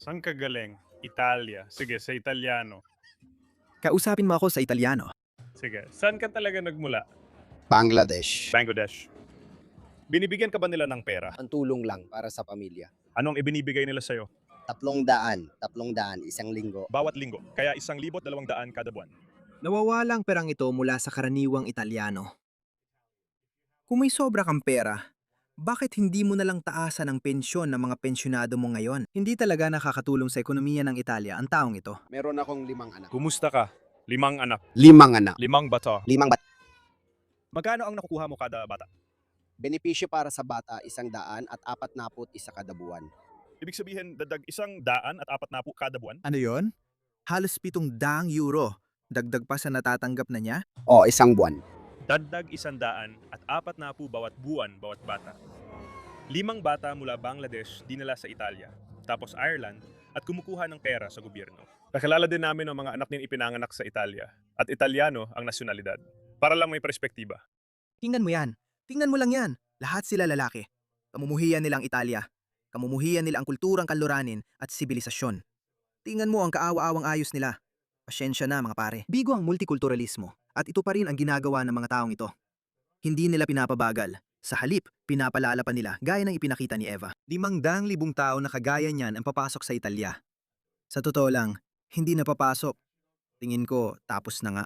Saan ka galing? Italia. Sige, sa Italiano. Kausapin mo ako sa Italyano. Sige, saan ka talaga nagmula? Bangladesh. Bangladesh. Binibigyan ka ba nila ng pera? Ang tulong lang para sa pamilya. Anong ibinibigay nila sa'yo? 300, isang linggo. Bawat linggo. Kaya 1,200 kada buwan. Nawawala ang perang ito mula sa karaniwang Italyano. Kung may sobra kang pera, bakit hindi mo nalang taasan ang pensyon ng mga pensyonado mo ngayon? Hindi talaga nakakatulong sa ekonomiya ng Italia ang taong ito. Meron akong 5 anak. Kumusta ka? 5 anak. 5 anak. 5 bata. 5 bat. Magkano ang nakukuha mo kada bata? Benepisyo para sa bata, 100 at 41 kada buwan. Ibig sabihin, dadag 100 at 40 kada buwan? Ano yon? Halos 700 euro. Dagdag pa sa natatanggap na niya? O, isang buwan. Dagdag 100 at 40 bawat buwan bawat bata. 5 bata mula Bangladesh dinala sa Italia, tapos Ireland at kumukuha ng pera sa gobyerno. Nakilala din namin ang mga anak niyang ipinanganak sa Italia at Italyano ang nasyonalidad. Para lang may perspektiba. Tingnan mo yan. Tingnan mo lang yan. Lahat sila lalaki. Kamumuhian nilang Italia. Kamumuhian nila ang kulturang kanluranin at sibilisasyon. Tingnan mo ang kaawa-awang ayos nila. Pasyensya na mga pare. Bigo ang multikulturalismo at ito pa rin ang ginagawa ng mga taong ito. Hindi nila pinapabagal. Sa halip, pinapalala pa nila gaya ng ipinakita ni Eva. 500,000 tao na kagaya niyan ang papasok sa Italia. Sa totoo lang, hindi na papasok. Tingin ko tapos na nga.